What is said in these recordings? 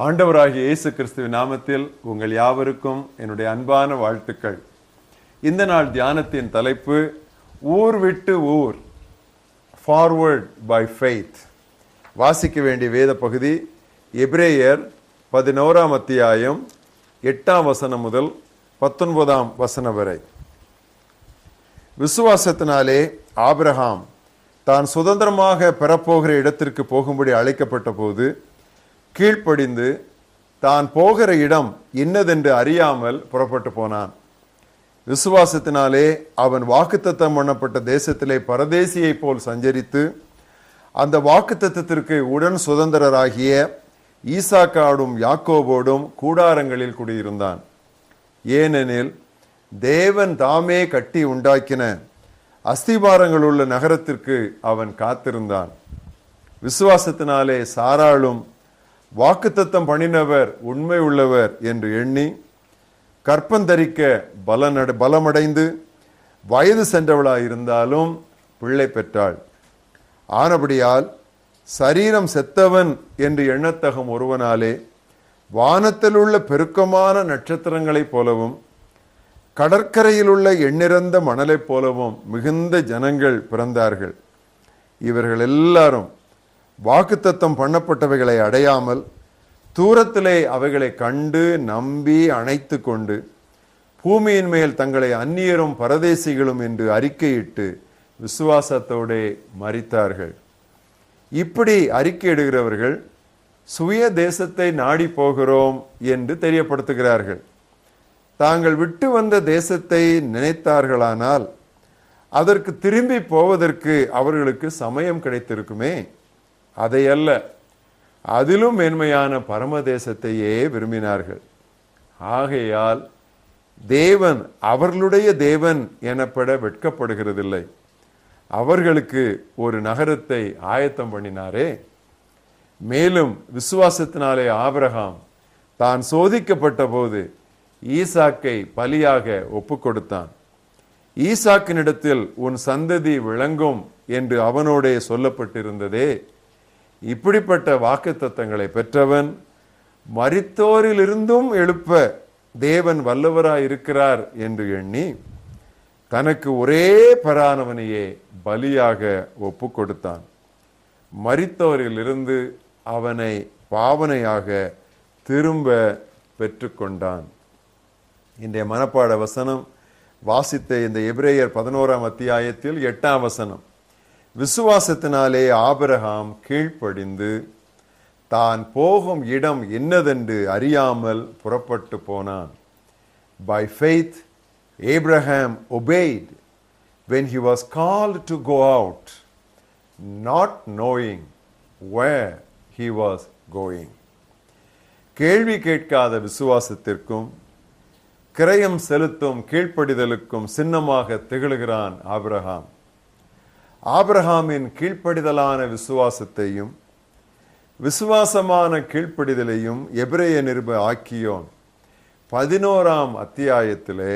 ஆண்டவராகிய இயேசு கிறிஸ்துவின் நாமத்தில் உங்கள் யாவருக்கும் என்னுடைய அன்பான வாழ்த்துக்கள். இந்த நாள் தியானத்தின் தலைப்பு ஊர் விட்டு ஊர், ஃபார்வர்ட் பை ஃபெய்த். வாசிக்க வேண்டிய வேத பகுதி எபிரேயர் 11ஆம் அத்தியாயம் 8ஆம் வசனம் முதல் 19ஆம் வசனம் வரை. விசுவாசத்தினாலே ஆபிரகாம் தான் சுதந்திரமாக பெறப்போகிற இடத்திற்கு போகும்படி அழைக்கப்பட்ட போது கீழ்ப்படிந்து தான் போகிற இடம் இன்னதென்று அறியாமல் புறப்பட்டு போனான். விசுவாசத்தினாலே அவன் வாக்குத்தத்தம் பண்ணப்பட்ட தேசத்திலே பரதேசியை போல் சஞ்சரித்து அந்த வாக்குத்தத்தத்திற்கு உடன் சுதந்திரராகிய ஈசாக்காடும் யாக்கோபோடும் கூடாரங்களில் குடியிருந்தான். ஏனெனில் தேவன் தாமே கட்டி உண்டாக்கின அஸ்திபாரங்கள் உள்ள நகரத்திற்கு அவன் காத்திருந்தான். விசுவாசத்தினாலே சாராளும் வாக்குத்தத்தம் பண்ணினவர் உண்மை உள்ளவர் என்று எண்ணி கற்பந்தரிக்க பலமடைந்து வயது சென்றவளாயிருந்தாலும் பிள்ளை பெற்றாள். ஆனபடியால் சரீரம் செத்தவன் என்று எண்ணத்தகும் ஒருவனாலே வானத்தில் உள்ள பெருக்கமான நட்சத்திரங்களைப் போலவும் கடற்கரையில் உள்ள எண்ணிறந்த மணலைப் போலவும் மிகுந்த ஜனங்கள் பிறந்தார்கள். இவர்கள் எல்லாரும் வாக்குத்தத்தம் பண்ணப்பட்டவைகளை அடையாமல் தூரத்திலே அவைகளை கண்டு நம்பி அணைத்து கொண்டு பூமியின் மேல் தங்களை அந்நியரும் பரதேசிகளும் என்று அறிக்கையிட்டு விசுவாசத்தோடே மரித்தார்கள். இப்படி அறிக்கையிடுகிறவர்கள் சுய தேசத்தை நாடி போகிறோம் என்று தெரியப்படுத்துகிறார்கள். தாங்கள் விட்டு வந்த தேசத்தை நினைத்தார்களானால் அதற்கு திரும்பி போவதற்கு அவர்களுக்கு சமயம் கிடைத்திருக்குமே. அதையல்ல, அதிலும் மேன்மையான பரமதேசத்தையே விரும்பினார்கள். ஆகையால் தேவன் அவர்களுடைய தேவன் எனப்பட வெட்கப்படுகிறதில்லை. அவர்களுக்கு ஒரு நகரத்தை ஆயத்தம் பண்ணினாரே. மேலும் விசுவாசத்தினாலே ஆபிரகாம் தான் சோதிக்கப்பட்ட போது ஈசாக்கை பலியாக ஒப்பு கொடுத்தான். ஈசாக்கினிடத்தில் உன் சந்ததி விளங்கும் என்று அவனோடே சொல்லப்பட்டிருந்ததே. இப்படிப்பட்ட வாக்குத்தத்தங்களை பெற்றவன் மரித்தோரிலிருந்தும் எழுப்ப தேவன் வல்லவராய் இருக்கிறார் என்று எண்ணி தனக்கு ஒரே பரானவனையே பலியாக ஒப்பு கொடுத்தான். மரித்தோரிலிருந்து அவனை பாவனையாக திரும்ப பெற்றுக்கொண்டான். இன்றைய மனப்பாட வசனம் வாசித்த இந்த எபிரேயர் 11ஆம் அத்தியாயத்தில் 8ஆம் வசனம். விசுவாசத்தினாலே ஆபிரகாம் கீழ்ப்படிந்து தான் போகும் இடம் என்னதென்று அறியாமல் புறப்பட்டு போனான். By faith Abraham obeyed when he was called to go out, not knowing where he was going. கேள்வி கேட்காத விசுவாசத்திற்கும் கிரயம் செலுத்தும் கீழ்ப்படிதலுக்கும் சின்னமாக திகழ்கிறான் ஆபிரகாம். ஆபிரகாமின் கீழ்ப்படிதலான விசுவாசத்தையும் விசுவாசமான கீழ்ப்படிதலையும் எபிரேய நிருப ஆக்கியோன் 11ஆம் அத்தியாயத்திலே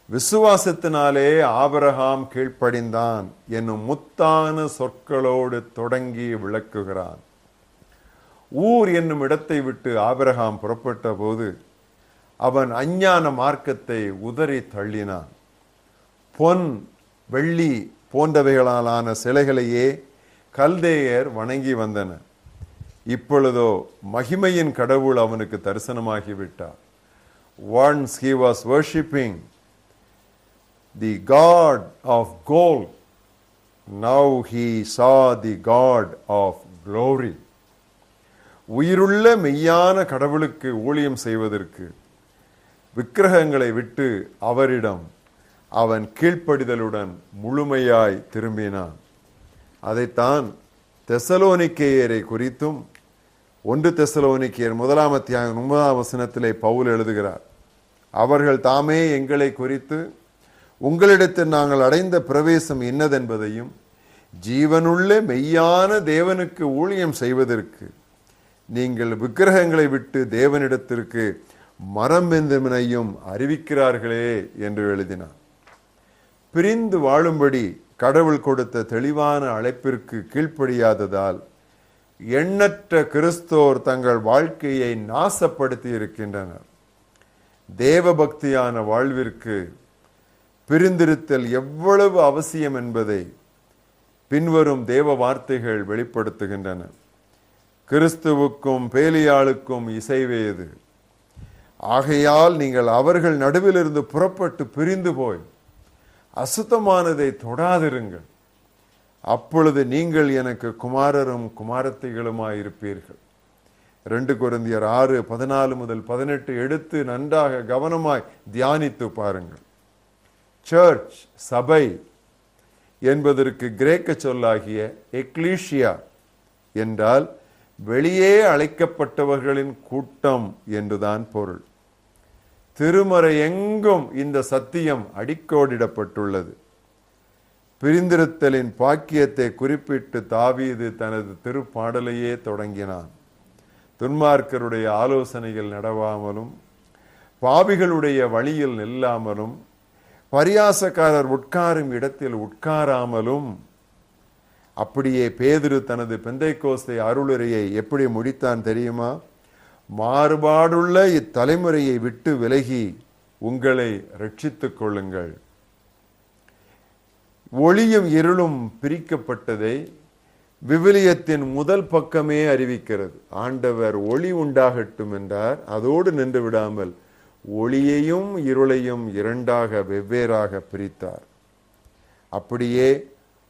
விசுவாசத்தினாலே ஆபிரகாம் கீழ்ப்படிந்தான் என்னும் முத்தான சொற்களோடு தொடங்கி விளக்குகிறான். ஊர் என்னும் இடத்தை விட்டு ஆபிரகாம் புறப்பட்ட போது அவன் அஞ்ஞான மார்க்கத்தை உதறி தள்ளினான். பொன் வெள்ளி போன்றவைகளாலான சிலைகளையே கல்தேயர் வணங்கி வந்தனர். இப்பொழுதோ மகிமையின் கடவுள் அவனுக்கு தரிசனமாகிவிட்டார். Once he was worshipping the God of gold, now he saw the God of glory. உயிருள்ள மெய்யான கடவுளுக்கு ஊழியம் செய்வதற்கு விக்கிரகங்களை விட்டு அவரிடம் அவன் கீழ்ப்படிதலுடன் முழுமையாய் திரும்பினான். அதைத்தான் தெசலோனிக்கேயரை குறித்தும் 1 தெசலோனிக்கேயர் 1ஆம் அத்தியாயம் 9ஆம் வசனத்திலே பவுல் எழுதுகிறார். அவர்கள் தாமே எங்களை குறித்து உங்களிடத்தில் நாங்கள் அடைந்த பிரவேசம் என்னதென்பதையும் ஜீவனுள்ள மெய்யான தேவனுக்கு ஊழியம் செய்வதற்கு நீங்கள் விக்கிரகங்களை விட்டு தேவனிடத்திற்கு மரம் வெந்தமையும் அறிவிக்கிறார்களே என்று எழுதினார். பிரிந்து வாழும்படி கடவுள் கொடுத்த தெளிவான அழைப்பிற்கு கீழ்ப்படியாததால் எண்ணற்ற கிறிஸ்தோர் தங்கள் வாழ்க்கையை நாசப்படுத்தி இருக்கின்றனர். தேவபக்தியான வாழ்விற்கு பிரிந்திருத்தல் எவ்வளவு அவசியம் என்பதை பின்வரும் தேவ வார்த்தைகள் வெளிப்படுத்துகின்றன. கிறிஸ்துவுக்கும் பேலியாளுக்கும் இசைவேது. ஆகையால் நீங்கள் அவர்கள் நடுவிலிருந்து புறப்பட்டு பிரிந்து போய் அசுத்தமானதை தொடாதிருங்கள். அப்பொழுது நீங்கள் எனக்கு குமாரரும் குமாரத்திகளுமாயிருப்பீர்கள். 2 கொரிந்தியர் 6:14-18 எடுத்து நன்றாக கவனமாய் தியானித்து பாருங்கள். சர்ச், சபை என்பதற்கு கிரேக்க சொல்லாகிய எக்லீஷியா என்றால் வெளியே அழைக்கப்பட்டவர்களின் கூட்டம் என்றுதான் பொருள். திருமறை எங்கும் இந்த சத்தியம் அடிக்கோடிடப்பட்டுள்ளது. பிரிந்திருத்தலின் பாக்கியத்தை குறிப்பிட்டு தாவீது தனது திருப்பாடலையே தொடங்கினான். துன்மார்க்கருடைய ஆலோசனைகள் நடவாமலும், பாவிகளுடைய வழியில் நில்லாமலும், பரியாசக்காரர் உட்காரும் இடத்தில் உட்காராமலும். அப்படியே பேதுரு தனது பெந்தைக்கோஸ்தை அருளுரையை எப்படி முடித்தான் தெரியுமா? மாறுபாடுள்ள இத்தலைமுறையை விட்டு விலகி உங்களை ரட்சித்துக் கொள்ளுங்கள். ஒளியும் இருளும் பிரிக்கப்பட்டதை விவிலியத்தின் முதல் பக்கமே அறிவிக்கிறது. ஆண்டவர் ஒளி உண்டாகட்டும் என்றார். அதோடு நின்று விடாமல் ஒளியையும் இருளையும் இரண்டாக வெவ்வேறாக பிரித்தார். அப்படியே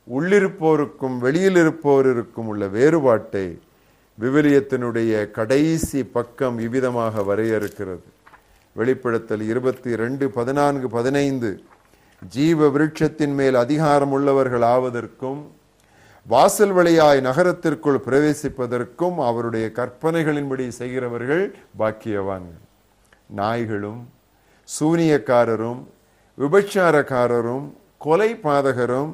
உள்ளிருப்போருக்கும் வெளியில் இருப்போருக்கும் உள்ள வேறுபாட்டை விவிலியத்தினுடைய கடைசி பக்கம் இவ்விதமாக வரையறுக்கிறது. வெளிப்படுத்தல் 22:14-15 ஜீவ விருட்சத்தின் மேல் அதிகாரம் உள்ளவர்கள் ஆவதற்கும், வாசல் வழியாய் நகரத்திற்குள் பிரவேசிப்பதற்கும் அவருடைய கற்பனைகளின்படி செய்கிறவர்கள் பாக்கியவான்கள். நாய்களும் சூனியக்காரரும் விபச்சாரக்காரரும் கொலை பாதகரும்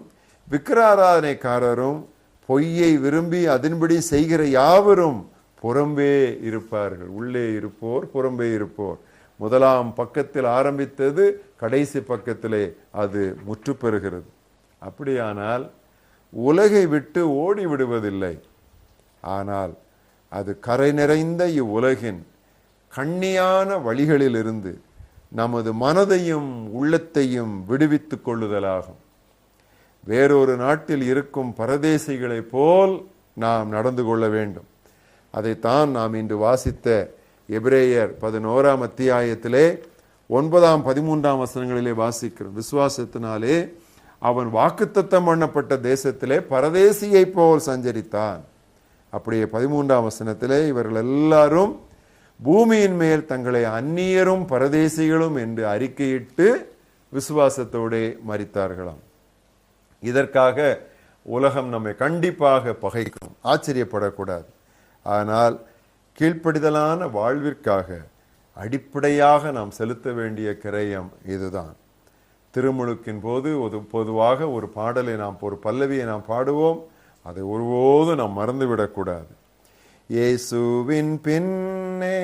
விக்கிராராதனைக்காரரும் பொய்யை விரும்பி அதன்படி செய்கிற யாவரும் புறம்பே இருப்பார்கள். உள்ளே இருப்போர் புறம்பே இருப்போர். முதலாம் பக்கத்தில் ஆரம்பித்தது கடைசி பக்கத்திலே அது முற்று பெறுகிறது. அப்படியானால் உலகை விட்டு ஓடி விடுவதில்லை. ஆனால் அது கரை நிறைந்த இவ்வுலகின் கண்ணியான வழிகளிலிருந்து நமது மனதையும் உள்ளத்தையும் விடுவித்துக் கொள்ளுதலாகும். வேறொரு நாட்டில் இருக்கும் பரதேசிகளை போல் நாம் நடந்து கொள்ள வேண்டும். அதைத்தான் நாம் இன்று வாசித்த எபிரேயர் 11ஆம் அத்தியாயத்திலே 9-13 வசனங்களிலே வாசிக்கிறோம். விசுவாசத்தினாலே அவன் வாக்குத்தத்தம் பண்ணப்பட்ட தேசத்திலே பரதேசியை போல் சஞ்சரித்தான். அப்படியே 13ஆம் வசனத்திலே இவர்கள் எல்லாரும் பூமியின் மேல் தங்களை அந்நியரும் பரதேசிகளும் என்று அறிக்கையிட்டு விசுவாசத்தோடே மரித்தார்களாம். இதற்காக உலகம் நம்மை கண்டிப்பாக பகைக்கும், ஆச்சரியப்படக்கூடாது. ஆனால் கீழ்ப்படிதலான வாழ்விற்காக அடிப்படையாக நாம் செலுத்த வேண்டிய கிரயம் இதுதான். திருமுழுக்கின் போது பொதுவாக ஒரு பாடலை ஒரு பல்லவியை நாம் பாடுவோம். அதை ஒருபோதும் நாம் மறந்துவிடக்கூடாது. இயேசுவின் பின்னே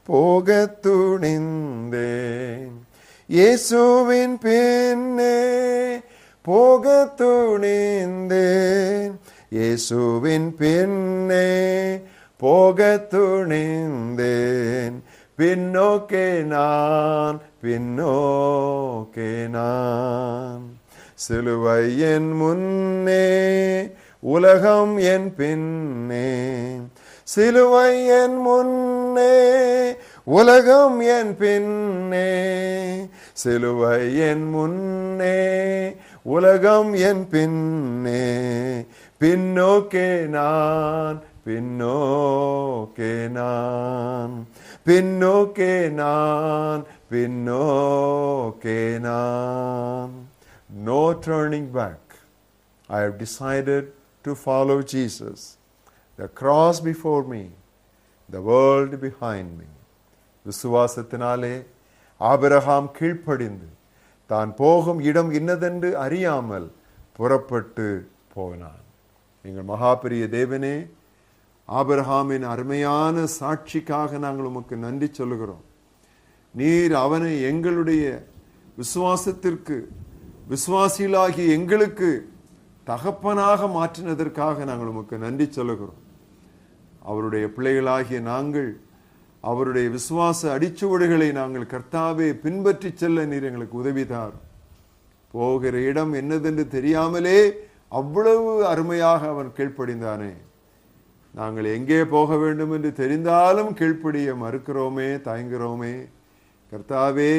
போக துணிந்தேன், இயேசுவின் பின்னே போக துணிந்தேன், இயேசுவின் பின்னே போக துணிந்தேன், பின்னோக்கே நான் பின்னோக்கே நான், சிலுவை என் முன்னே உலகம் என் பின்னே, சிலுவை என் முன்னே உலகம் என் பின்னே, சிலுவை என் முன்னே உலகம் என் பின்னே, பின்னோக்கே நான் பின்னோக்கே நான், பின்னோக்கே நான் பின்னோக்கே நான். No turning back. I have decided to follow Jesus. The cross before me, the world behind me. விசுவாசத்தினாலே ஆபிரகாம் கீழ்ப்படிந்து தான் போகும் இடம் இன்னதென்று அறியாமல் புறப்பட்டு போனான். எங்கள் மகாபெரிய தேவனே, ஆபிரகாமின் அருமையான சாட்சிக்காக நாங்கள் உமக்கு நன்றி சொல்லுகிறோம். நீர் அவனை எங்களுடைய விசுவாசத்திற்கு, விசுவாசிகளாகிய எங்களுக்கு தகப்பனாக மாற்றினதற்காக நாங்கள் உமக்கு நன்றி சொல்லுகிறோம். அவருடைய பிள்ளைகளாகிய நாங்கள் அவருடைய விசுவாச அடிச்சுவடுகளை நாங்கள் கர்த்தாவே பின்பற்றி செல்ல நீர் எங்களுக்கு உதவிதார். போகிற இடம் என்னதென்று தெரியாமலே அவ்வளவு அருமையாக அவன் கீழ்ப்படிந்தானே. நாங்கள் எங்கே போக வேண்டும் என்று தெரிந்தாலும் கீழ்ப்படிய மறுக்கிறோமே, தயங்குகிறோமே. கர்த்தாவே,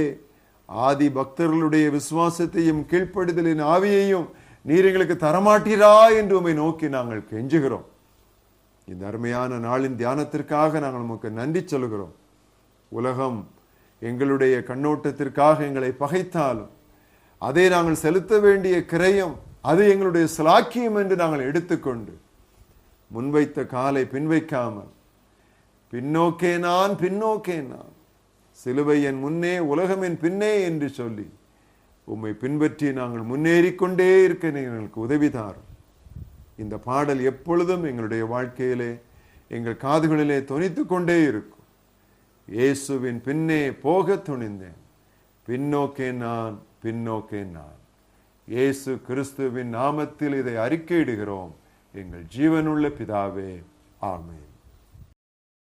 ஆதி பக்தர்களுடைய விசுவாசத்தையும் கீழ்ப்படிதலின் ஆவியையும் நீர் எங்களுக்கு தரமாட்டீரா என்று உம்மை நோக்கி நாங்கள் கெஞ்சுகிறோம். இந்த அருமையான நாளின் தியானத்திற்காக நாங்கள் உமக்கு நன்றி சொல்கிறோம். உலகம் எங்களுடைய கண்ணோட்டத்திற்காக எங்களை பகைத்தாலும் அதை நாங்கள் செலுத்த வேண்டிய கிரயம், அது எங்களுடைய சிலாக்கியம் என்று நாங்கள் எடுத்துக்கொண்டு முன்வைத்த காலை பின்வைக்காமல் பின்னோக்கே நான் பின்னோக்கே நான், சிலுவை என் முன்னே உலகம் என் பின்னே என்று சொல்லி உம்மை பின்பற்றி நாங்கள் முன்னேறிக்கொண்டே இருக்க எங்களுக்கு உதவிதாரும். இந்த பாடல் எப்பொழுதும் எங்களுடைய வாழ்க்கையிலே எங்கள் காதுகளிலே தொனித்து கொண்டே இருக்கும். இயேசுவின் பின்னே போக துணிந்தேன், பின்னோக்கே நான் பின்னோக்கே நான். இயேசு கிறிஸ்துவின் நாமத்தில் இதை அறிக்கையிடுகிறோம் எங்கள் ஜீவனுள்ள பிதாவே, ஆமென்.